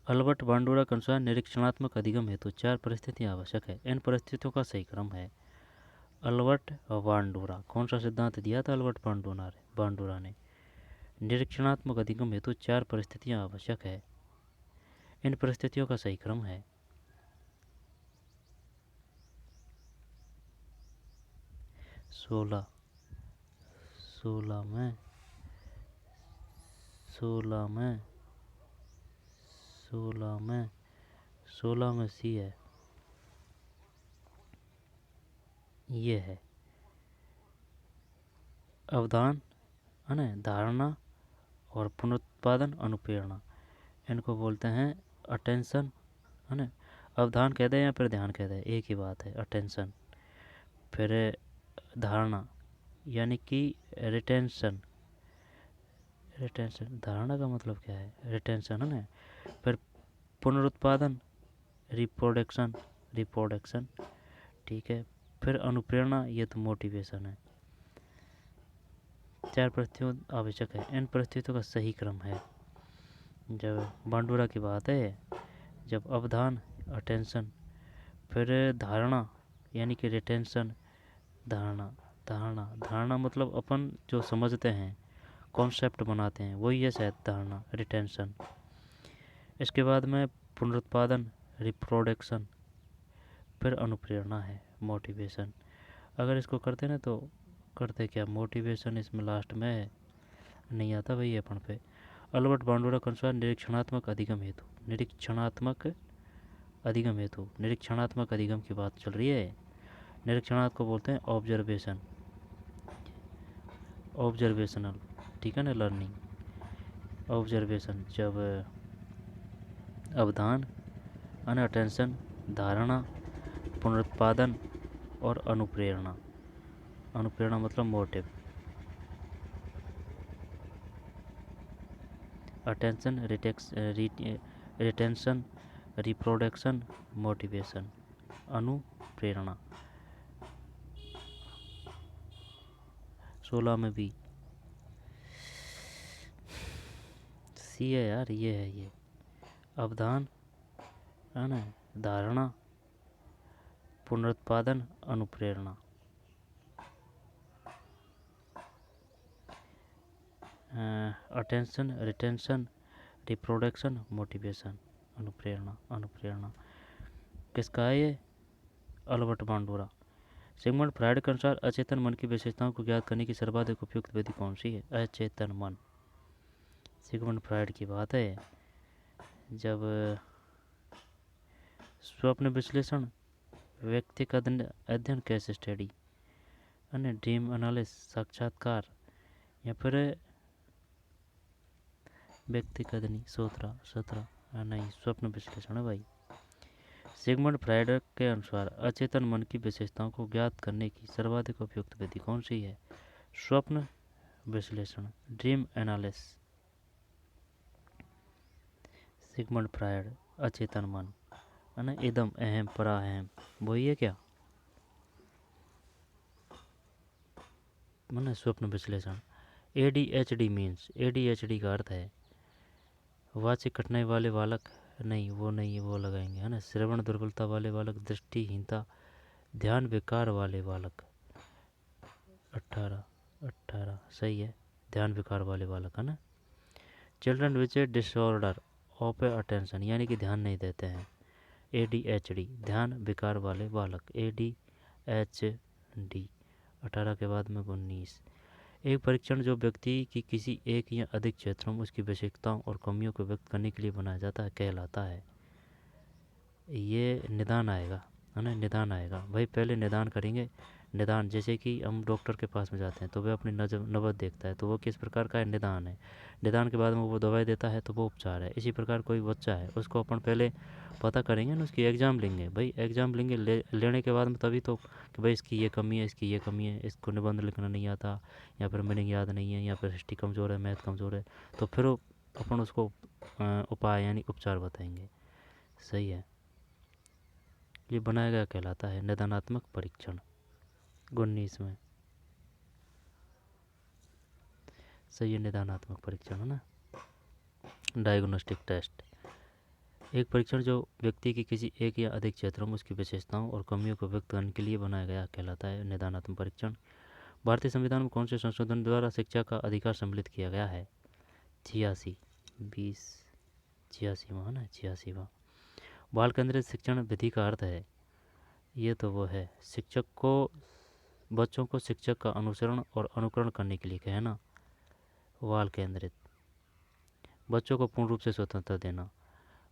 अल्बर्ट बांडुरा के अनुसार निरीक्षणात्मक अधिगम हेतु 4 परिस्थितियां आवश्यक है। इन परिस्थितियों का सही क्रम है। अल्बर्ट बांडुरा, कौन सा सिद्धांत दिया था अल्बर्ट बांडुरा ने? निरीक्षणात्मक अधिगम हेतु 4 परिस्थितियां आवश्यक है। इन परिस्थितियों का सही क्रम है। 16 में सी है, ये है अवधान है ना, धारणा और पुनरुत्पादन अनुप्रेरणा, इनको बोलते हैं अटेंशन है ना। अवधान कह दे या फिर ध्यान कह दे, एक ही बात है, अटेंशन। फिर धारणा यानी कि रिटेंशन, धारणा का मतलब क्या है? रिटेंशन है ना। फिर पुनरुत्पादन, रिप्रोडक्शन ठीक है। फिर अनुप्रेरणा, ये तो मोटिवेशन है। 4 परिस्थितियों आवश्यक है। इन परिस्थितियों का सही क्रम है। जब बांडुरा की बात है, जब अवधान अटेंशन, फिर धारणा यानी कि रिटेंशन, धारणा मतलब अपन जो समझते हैं, कॉन्सेप्ट बनाते हैं, वही है शायद धारणा, रिटेंशन। इसके बाद में पुनरुत्पादन, रिप्रोडक्शन, फिर अनुप्रेरणा है, मोटिवेशन। अगर इसको करते ना तो करते क्या, मोटिवेशन इसमें लास्ट में है, नहीं आता भाई अपन पे। अल्बर्ट बांडुरा के अनुसार निरीक्षणात्मक अधिगम हेतु, निरीक्षणात्मक अधिगम की बात चल रही है। निरीक्षणात्मक को बोलते हैं ऑब्जर्वेशन, ऑब्जर्वेशनल, ठीक है ना, लर्निंग। ऑब्जर्वेशन जब अवधान, अटेंशन, धारणा, पुनरुत्पादन और अनुप्रेरणा। अनुप्रेरणा मतलब motive. Attention, retention, reproduction, motivation, अनुप्रेरणा। 16 में भी सी है यार, ये है ये। अवधान है ना, धारणा, पुनरुत्पादन, अनुप्रेरणा। अटेंशन, रिटेंशन, रिप्रोडक्शन, मोटिवेशन, अनुप्रेरणा। किसका है ये? अल्बर्ट बांडुरा। सिगमंड फ्रायड के अनुसार अचेतन मन की विशेषताओं को ज्ञात करने की सर्वाधिक उपयुक्त विधि कौन सी है? अचेतन मन। सिगमंड फ्रायड की बात है। जब स्वप्न विश्लेषण, व्यक्तिगत अध्ययन, केस स्टडी, अन्य ड्रीम एनालिसिस, साक्षात्कार, या फिर व्यक्तिगत नहीं, सत्रह नहीं, स्वप्न विश्लेषण है भाई। सिगमंड फ्रायड के अनुसार अचेतन मन की विशेषताओं को ज्ञात करने की सर्वाधिक उपयुक्त विधि कौन सी है? स्वप्न विश्लेषण, ड्रीम एनालिसिस। सिगमंड फ्रायड, अचेतन मन है ना, इदम अहम पराहम, वही है क्या? मन स्वप्न विश्लेषण। ADHD मीन्स, ADHD का अर्थ है वाचिक कठिनाई वाले बालक, नहीं वो नहीं, वो लगाएंगे है ना। श्रवण दुर्बलता वाले बालक, दृष्टिहीनता, ध्यान विकार वाले बालक। 18 सही है, ध्यान विकार वाले बालक है ना। Children which disorder of attention, यानी कि ध्यान नहीं देते हैं। ADHD, ध्यान विकार वाले बालक, ADHD। 18 के बाद में 19। एक परीक्षण जो व्यक्ति की किसी एक या अधिक क्षेत्रों में उसकी विशेषताओं और कमियों को व्यक्त करने के लिए बनाया जाता है कहलाता है। ये निदान आएगा है ना, निदान आएगा भाई। पहले निदान करेंगे। निदान जैसे कि हम डॉक्टर के पास में जाते हैं तो वह अपनी नब्ज देखता है, तो वो किस प्रकार का है? निदान है। निदान के बाद में वो दवाई देता है तो वो उपचार है। इसी प्रकार कोई बच्चा है, उसको अपन पहले पता करेंगे ना, उसकी एग्ज़ाम लेंगे भाई। एग्ज़ाम लेंगे, लेने के बाद में तभी तो कि भाई इसकी ये कमी है, इसकी ये कमी है, इसको निबंध लिखना नहीं आता, या फिर मीनिंग याद नहीं है, या फिर हिस्ट्री कमज़ोर है, मैथ कमज़ोर है, तो फिर अपन उसको उपाय यानी उपचार बताएंगे। सही है, ये बनाया गया कहलाता है निदानात्मक परीक्षण। 19 में सही है, निदानात्मक परीक्षण है ना, डायग्नोस्टिक टेस्ट। एक परीक्षण जो व्यक्ति की किसी एक या अधिक क्षेत्रों में उसकी विशेषताओं और कमियों को व्यक्त करने के लिए बनाया गया कहलाता है निदानात्मक परीक्षण। भारतीय संविधान में कौन से संशोधन द्वारा शिक्षा का अधिकार सम्मिलित किया गया है? 86, 20, 86वां है ना, 86वां। बाल केंद्रित शिक्षण विधि का अर्थ है, ये तो वो है, शिक्षक को बच्चों को शिक्षक का अनुसरण और अनुकरण करने के लिए कहना। बाल केंद्रित, बच्चों को पूर्ण रूप से स्वतंत्रता देना,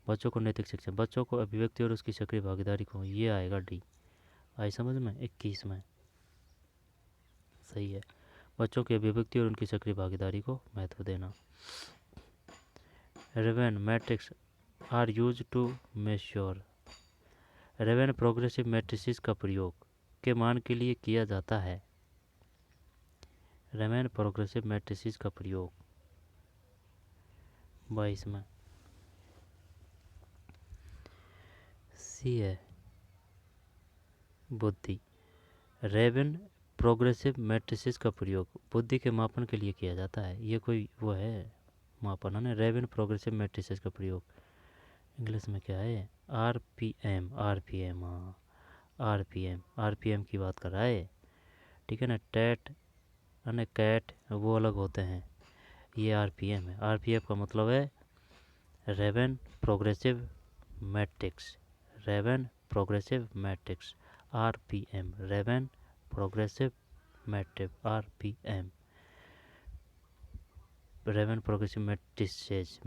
बच्चों को नैतिक शिक्षा, बच्चों को अभिव्यक्ति और उसकी सक्रिय भागीदारी को, ये आएगा डी। आई समझ में? 21 में सही है, बच्चों की अभिव्यक्ति और उनकी सक्रिय भागीदारी को महत्व देना। Raven matrix are use to measure, Raven progressive matrices का प्रयोग के मान के लिए किया जाता है। रेवेन प्रोग्रेसिव मैट्रिसेस का प्रयोग 22 में सी है, बुद्धि। रेवेन प्रोग्रेसिव मैट्रिसेस का प्रयोग बुद्धि के मापन के लिए किया जाता है। ये कोई वो है मापन है ना, रेवेन प्रोग्रेसिव मैट्रिसेस का प्रयोग। इंग्लिश में क्या है? RPM, RPM, हाँ RPM की बात कर रहा है, ठीक है ना। टैट और कैट वो अलग होते हैं, ये RPM है। RPM का मतलब है Raven progressive matrix, Raven progressive matrix, RPM, Raven progressive matrix, RPM। Raven progressive matrices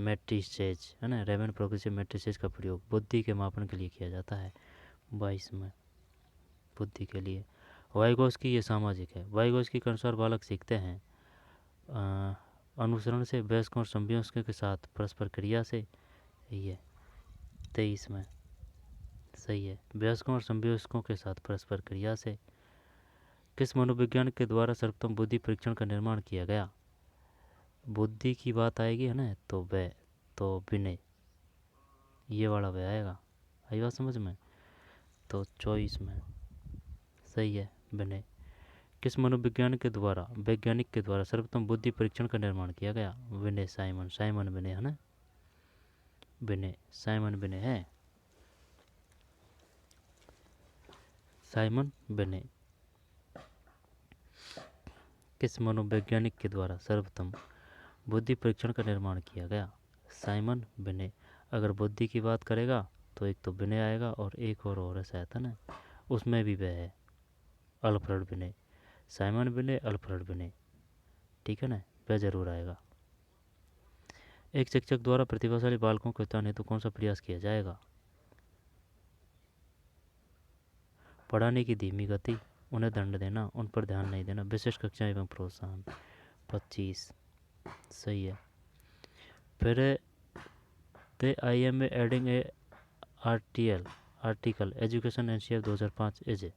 है ना, रेवन प्रोग्रेसिव मैट्रिसेज का प्रयोग बुद्धि के मापन के लिए किया जाता है। 22 में बुद्धि के लिए। वाइगोस्की ये सामाजिक है। वाइगोस्की के अनुसार बालक सीखते हैं अनुसरण से, वयस्कों और संवयस्कों के साथ परस्पर क्रिया से। ये 23 में सही है, वयस्कों और संवयस्कों के साथ परस्पर क्रिया से। किस मनोविज्ञान के द्वारा सर्वोत्तम बुद्धि परीक्षण का निर्माण किया गया? बुद्धि की बात आएगी है ना, तो वह तो विनय, ये वाला वह आएगा। आई बात समझ में? तो 24 में सही है, विनय। किस मनोविज्ञान के द्वारा, वैज्ञानिक के द्वारा सर्वोत्तम बुद्धि परीक्षण का निर्माण किया गया? विनय, साइमन विनय है ना, विनय, साइमन विनय है, साइमन विनय। किस मनोवैज्ञानिक के द्वारा सर्वोत्तम बुद्धि परीक्षण का निर्माण किया गया? साइमन विनय। अगर बुद्धि की बात करेगा तो एक तो विनय आएगा और एक और है शायद है ना, उसमें भी वह है अल्फ्रेड विनय। साइमन विनय, अल्फ्रेड विनय, ठीक है ना, वह जरूर आएगा। एक शिक्षक द्वारा प्रतिभाशाली बालकों के उत्थान हेतु कौन सा प्रयास किया जाएगा? पढ़ाने की धीमी गति, उन्हें दंड देना, उन पर ध्यान नहीं देना, विशेष कक्षाएं एवं प्रोत्साहन। 25 सही है। फिर the IMA adding a article education NCF 2005 is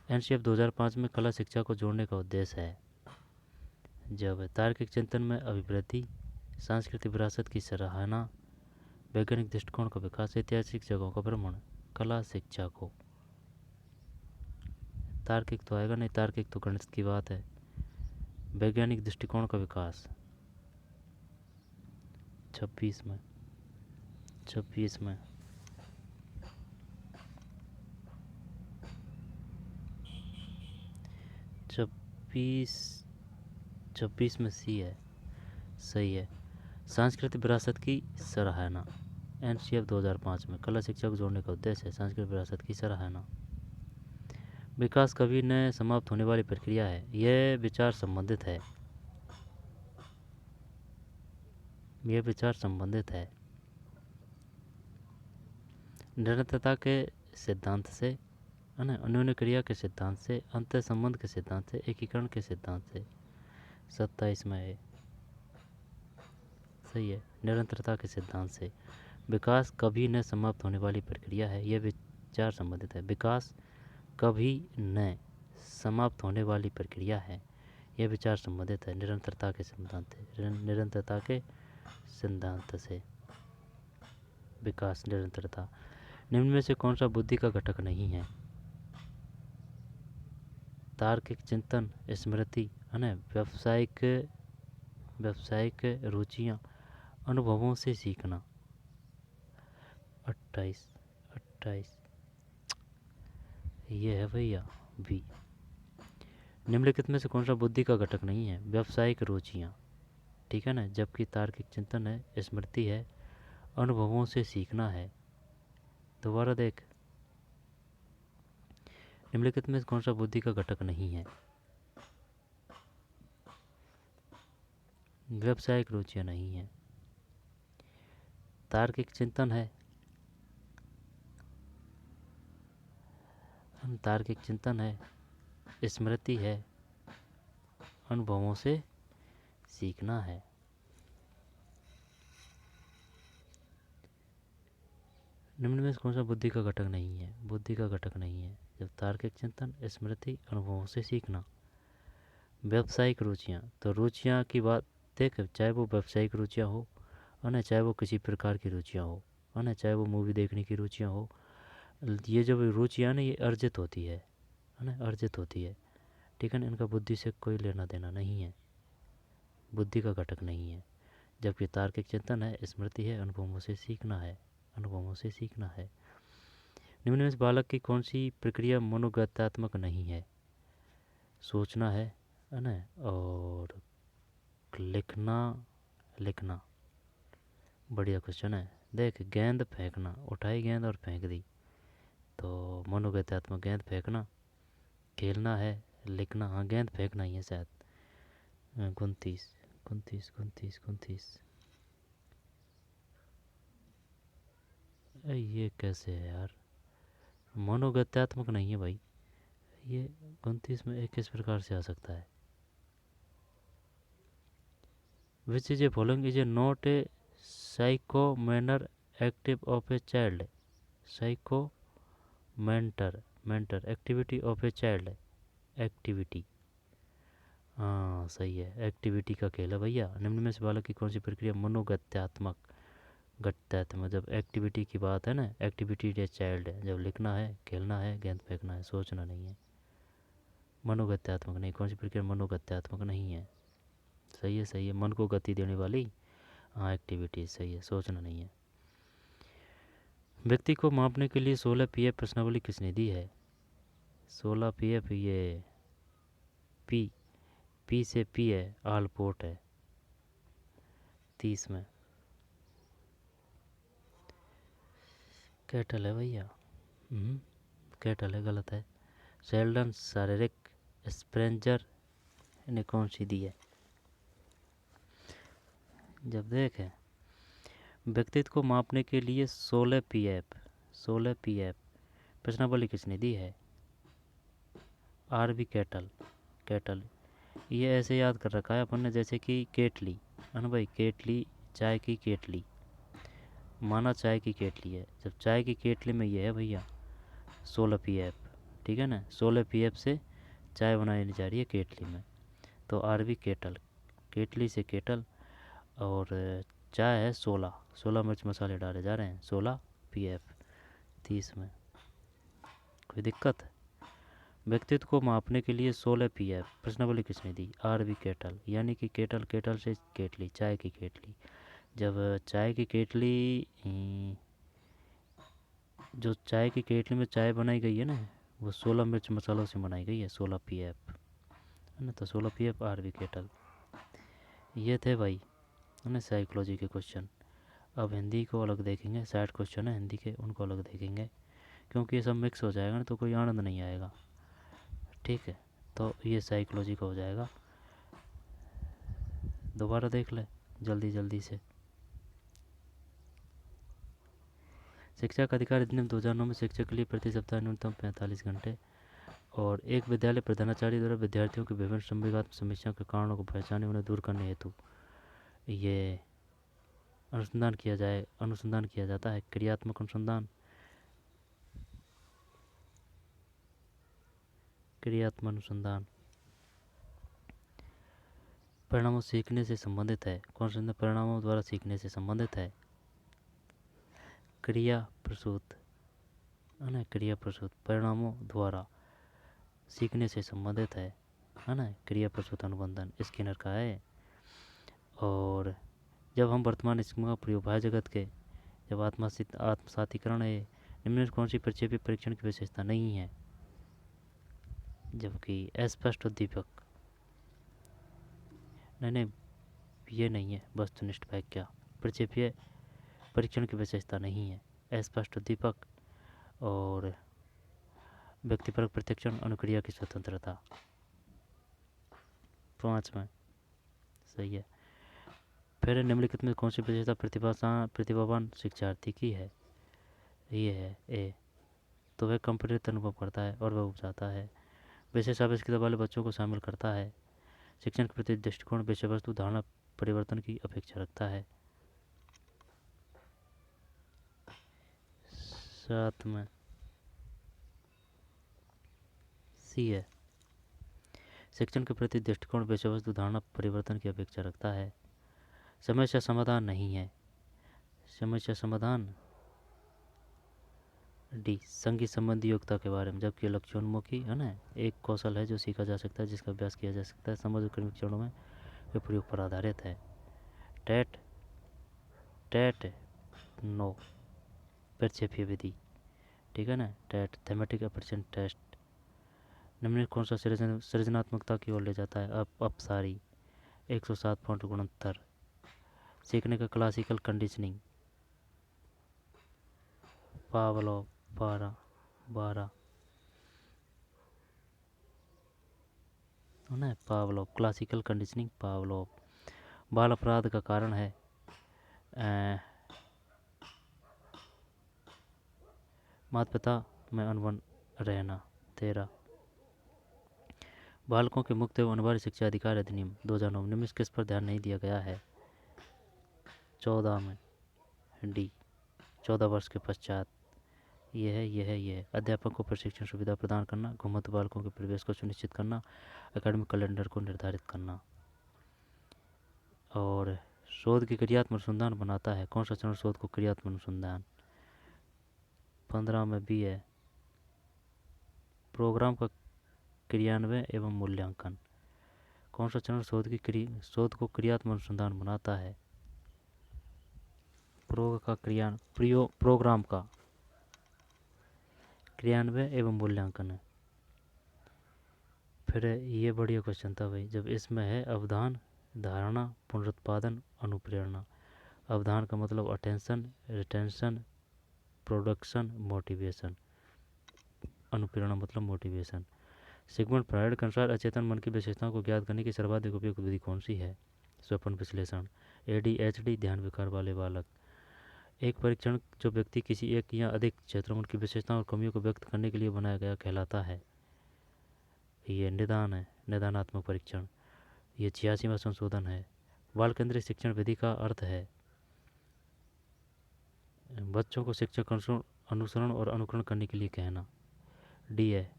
NCF 2005 में कला शिक्षा को जोड़ने का उद्देश्य है जब तार्किक चिंतन में अभिवृद्धि, सांस्कृतिक विरासत की सराहना, वैज्ञानिक दृष्टिकोण का विकास, ऐतिहासिक जगहों का भ्रमण। कला शिक्षा को, तार्किक तो आएगा नहीं, तार्किक तो गणित की बात है। वैज्ञानिक दृष्टिकोण का विकास 26 में 26 में सी है, सही है। सांस्कृतिक विरासत की सराहना, एनसीएफ 2005 में कला शिक्षा को जोड़ने का उद्देश्य है सांस्कृतिक विरासत की सराहना। विकास कभी न समाप्त होने वाली प्रक्रिया है, यह विचार संबंधित है, यह विचार संबंधित है निरंतरता के सिद्धांत से, है ना, अन्योन्य क्रिया के सिद्धांत से, अंतर संबंध के सिद्धांत से, एकीकरण के सिद्धांत से। 27 में है, सही है, निरंतरता के सिद्धांत से। विकास कभी न समाप्त होने वाली प्रक्रिया है, यह विचार संबंधित है। विकास कभी न समाप्त होने वाली प्रक्रिया है, यह विचार संबंधित है निरंतरता के सिद्धांत से, निरंतरता के सिद्धांत से। विकास, निरंतरता। निम्न में से कौन सा बुद्धि का घटक नहीं है? तार्किक चिंतन, स्मृति, है ना, व्यावसायिक रुचियाँ, अनुभवों से सीखना। 28 ये है भैया बी। निम्नलिखित में से कौन सा बुद्धि का घटक नहीं है? व्यावसायिक रुचियाँ, ठीक है ना, जबकि तार्किक चिंतन है, स्मृति है, अनुभवों से सीखना है। दोबारा देख, निम्नलिखित में कौन सा बुद्धि का घटक नहीं है? व्यावसायिक रुचियाँ नहीं है, तार्किक चिंतन है, तार्किक चिंतन है, स्मृति है, अनुभवों से सीखना है। निम्न में कौन सा बुद्धि का घटक नहीं है? बुद्धि का घटक नहीं है जब तार्किक चिंतन, स्मृति, अनुभवों से सीखना। व्यावसायिक रुचियाँ, तो रुचियाँ की बात देख, चाहे वो व्यावसायिक रुचियाँ हो, है ना, चाहे वो किसी प्रकार की रुचियाँ हो, है ना, चाहे वो मूवी देखने की रुचियाँ हो, ये जब रुचियाँ ना, ये अर्जित होती है ना, अर्जित होती है, ठीक है ना, इनका बुद्धि से कोई लेना देना नहीं है, बुद्धि का घटक नहीं है। जबकि तार्किक चिंतन है, स्मृति है, अनुभवों से सीखना है, अनुभवों से सीखना है। निम्न में बालक की कौन सी प्रक्रिया मनोगत्यात्मक नहीं है? सोचना है ना, और लिखना। बढ़िया क्वेश्चन है। देख, गेंद फेंकना, उठाई गेंद और फेंक दी, तो मनोगत्यात्मक गेंद फेंकना। खेलना है, लिखना, हाँ गेंद फेंकना ही है शायद। 29 29 29 29। ये कैसे है यार, मनोगत्यात्मक नहीं है भाई ये। 29 में किस प्रकार से आ सकता है? Which is a following is a not a psycho manner active of a child. Psycho mentor activity of a child. Activity, हाँ सही है, एक्टिविटी का खेल है भैया। निम्न में से बालक की कौन सी प्रक्रिया मनोगत्यात्मक? गत्यात्मक, जब एक्टिविटी की बात है ना, एक्टिविटी डे चाइल्ड है, जब लिखना है, खेलना है, गेंद फेंकना है, सोचना नहीं है। मनोगत्यात्मक नहीं, कौन सी प्रक्रिया मनोगत्यात्मक नहीं है? सही है सही है, मन को गति देने वाली हाँ एक्टिविटी सही है, सोचना नहीं है। व्यक्ति को मापने के लिए 16 पीएफ प्रश्नावली किसने दी है? 16 पीएफ, ये पी से पी है, आलपोर्ट है। 30 में कैटल है भैया। कैटल है, गलत है। शेल्डन शारीरिक स्प्रेंजर ने कौन सी दी है? जब देखें व्यक्तित्व को मापने के लिए 16 पीएफ प्रश्नावली किसने दी है? R B Cattell. ये ऐसे याद कर रखा है अपन ने जैसे कि केटली है ना भाई, केटली चाय की केटली, माना चाय की केटली है, जब चाय की केटली में ये है भैया 16 पीएफ, ठीक है ना, 16 पीएफ से चाय बनाई जा रही है केटली में, तो आरबी केटली से केटल, और चाय है 16 मिर्च मसाले डाले जा रहे हैं, 16 पीएफ 30 में। कोई दिक्कत है? व्यक्तित्व को मापने के लिए 16 पीएफ प्रश्नावली किसने दी? आरबी कैटल, यानी कि केटल से केटली, चाय की केटली। जब चाय की केटली, जो चाय की केटली में चाय बनाई गई है ना, वो 16 मिर्च मसालों से बनाई गई है, 16 पीएफ है ना, तो 16 पीएफ आरबी कैटल। ये थे भाई है ना साइकोलॉजी के क्वेश्चन। अब हिंदी को अलग देखेंगे, 60 क्वेश्चन है हिंदी के, उनको अलग देखेंगे, क्योंकि ये सब मिक्स हो जाएगा ना तो कोई आनंद नहीं आएगा। ठीक है, तो ये साइकोलॉजी का हो जाएगा। दोबारा देख ले जल्दी से। शिक्षा का अधिकार अधिनियम 2009 में शिक्षक के लिए प्रति सप्ताह न्यूनतम 45 घंटे, और एक विद्यालय प्रधानाचार्य द्वारा विद्यार्थियों के विभिन्न संवेगात्मक समस्याओं के कारणों को पहचाने उन्हें दूर करने हेतु ये अनुसंधान किया जाता है। क्रियात्मक अनुसंधान परिणामों सीखने से संबंधित है। कौन सा परिणामों द्वारा सीखने से संबंधित है? क्रिया प्रसूत है ना, क्रिया प्रसूत परिणामों द्वारा सीखने से संबंधित है ना, क्रिया प्रसूत अनुबंधन स्किनर का है। और जब हम वर्तमान स्कीम का प्रयोग बाह्य जगत के जब आत्मसातीकरण है, निम्न कौन सी प्रक्षेपी परीक्षण की विशेषता नहीं है? जबकि अस्पष्ट उद्दीपक, नहीं ये नहीं है, वस्तुनिष्ठ व्याख्या प्रक्षेपीय परीक्षण की विशेषता नहीं है। अस्पष्ट उद्दीपक और व्यक्तिपरक प्रशिक्षण, अनुक्रिया की स्वतंत्रता। 5 में सही है। फिर निम्नलिखित में कौन सी विशेषता प्रतिभावान शिक्षार्थी की है? ये है ए, तो वह कंप्यूटर अनुभव करता है और वह उपजाता है। विशेष आवश्यकता वाले बच्चों को शामिल करता है। शिक्षण के प्रति दृष्टिकोण विषय वस्तु धारणा परिवर्तन की अपेक्षा रखता है। 7 में सी है। शिक्षण के प्रति दृष्टिकोण विषय वस्तु धारणा परिवर्तन की अपेक्षा रखता है। समस्या समाधान नहीं है। समस्या समाधान डी, संगीत संबंधी योग्यता के बारे में, जबकि लक्ष्योन्मुखी है ना, एक कौशल है जो सीखा जा सकता है, जिसका अभ्यास किया जा सकता है, समझ कर्मिक चरणों में वे प्रयोग पर आधारित है। टेट नो प्रक्षेपीय विधि, ठीक है ना, टेट थेमेटिक अप्रेशन टेस्ट। निम्न कौन सा सृजनात्मकता की ओर ले जाता है? अपसारी 107 पॉइंट गुणोत्तर। सीखने का क्लासिकल कंडीशनिंग पावलोव 12 है ना, पावलोव क्लासिकल कंडीशनिंग पावलोव। बाल अपराध का कारण है माता पिता में अनबन रहना। 13 बालकों के मुक्त एवं अनिवार्य शिक्षा अधिकार अधिनियम 2009 निम्न किस पर ध्यान नहीं दिया गया है? 14 में डी 14 वर्ष के पश्चात। यह अध्यापक को प्रशिक्षण सुविधा प्रदान करना, घुमंतु बालकों के प्रवेश को सुनिश्चित करना, एकेडमिक कैलेंडर को निर्धारित करना। और शोध की क्रियात्मक अनुसंधान बनाता है। कौन सा चरण शोध को क्रियात्मक अनुसंधान? 15 में बी है प्रोग्राम का क्रियान्वयन एवं मूल्यांकन। कौन सा चरण शोध को क्रियात्मक अनुसंधान बनाता है? प्रोग्राम का क्रियान्वयन एवं मूल्यांकन है। फिर ये बढ़िया क्वेश्चन था भाई, जब इसमें है अवधान, धारणा, पुनरुत्पादन, अनुप्रेरणा। अवधान का मतलब attention, retention, production, motivation. Anuprerna मतलब मोटिवेशन। सिगमंड फ्रायड के अनुसार अचेतन मन की विशेषताओं को ज्ञात करने की सर्वाधिक उपयुक्त विधि कौन सी है? स्वप्न विश्लेषण। ADHD ध्यान विकार वाले बालक। एक परीक्षण जो व्यक्ति किसी एक या अधिक क्षेत्रों में उनकी विशेषताओं और कमियों को व्यक्त करने के लिए बनाया गया कहलाता है। ये निदान है, निदानात्मक परीक्षण। ये 86वां संशोधन है। बाल केंद्रित शिक्षण विधि का अर्थ है बच्चों को शिक्षक अनुसरण और अनुकरण करने के लिए कहना। डी है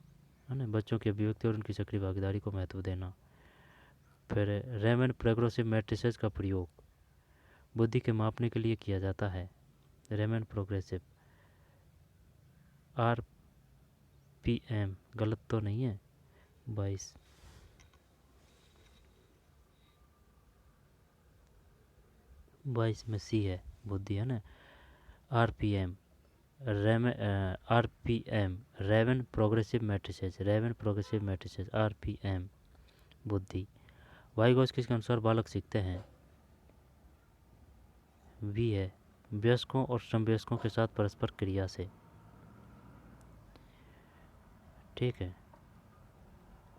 ना, बच्चों की अभिव्यक्ति और उनकी सक्रिय भागीदारी को महत्व देना। फिर रेमन प्रोग्रेसिव मैट्रिसेस का प्रयोग बुद्धि के मापने के लिए किया जाता है। रेमन प्रोग्रेसिव RPM गलत तो नहीं है? 22 में सी है बुद्धि है ना। RPM Raven progressive matrices RPM बुद्धि। वाइगोस्की के अनुसार बालक सीखते हैं। वी है वयस्कों और समवयस्कों के साथ परस्पर क्रिया से। ठीक है,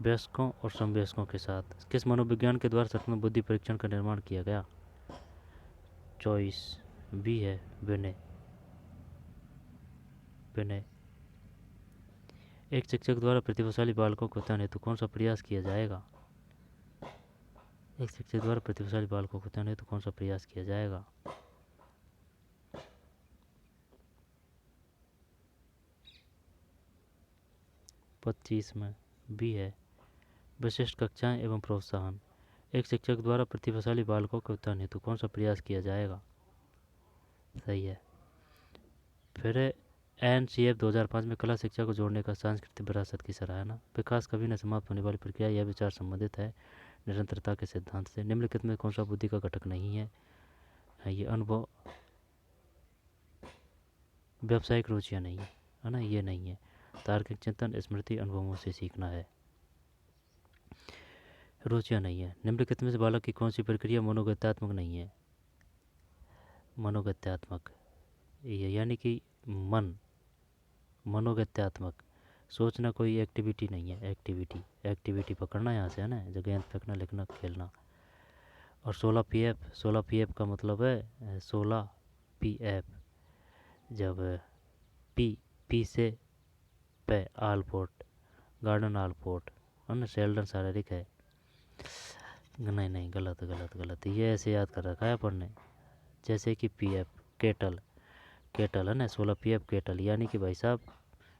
वयस्कों और समवयस्कों के साथ। किस मनोविज्ञान के द्वारा सच में बुद्धि परीक्षण का निर्माण किया गया? चॉइस बी है विनय। एक शिक्षक द्वारा प्रतिभाशाली बालकों को उत्थान हेतु कौन सा प्रयास किया जाएगा? एक शिक्षक द्वारा प्रतिभाशाली बालकों को उत्थान हेतु कौन सा प्रयास किया जाएगा? 25 में बी है विशिष्ट कक्षाएं एवं प्रोत्साहन। एक शिक्षक द्वारा प्रतिभाशाली बालकों के उत्थान हेतु कौन सा प्रयास किया जाएगा? सही है। फिर NCF 2005 में कला शिक्षा को जोड़ने का सांस्कृतिक विरासत की सराहना। विकास कभी न समाप्त होने वाली प्रक्रिया, यह विचार संबंधित है निरंतरता के सिद्धांत से। निम्नलिखित में कौन सा बुद्धि का घटक नहीं है? ये अनुभव, व्यावसायिक रुचियाँ नहीं है ना, ये नहीं है। तार्किक चिंतन, स्मृति, अनुभवों से सीखना है। रुचियाँ नहीं है। निम्नलिखित में से बालक की कौन सी प्रक्रिया मनोगत्यात्मक नहीं है? मनोगत्यात्मक ये यानी कि मनोगत्यात्मक सोचना कोई एक्टिविटी नहीं है। एक्टिविटी पकड़ना यहाँ से है ना, जो गेंद फेंकना, लिखना, खेलना। और 16 PF का मतलब है 16 PF जब पी से पे आलपोर्ट, गार्डन आलपोर्ट है ना, शेल्डन शारीरिक है। नहीं गलत। ये ऐसे याद कर रखा है अपन ने, जैसे कि PF केटल है ना, 16 PF केटल यानी कि भाई साहब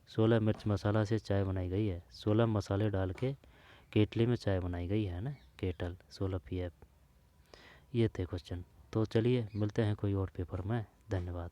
16 मिर्च मसाला से चाय बनाई गई है। 16 मसाले डाल के केटली में चाय बनाई गई है ना, केटल 16 PF। ये थे क्वेश्चन। तो चलिए मिलते हैं कोई और पेपर में। धन्यवाद।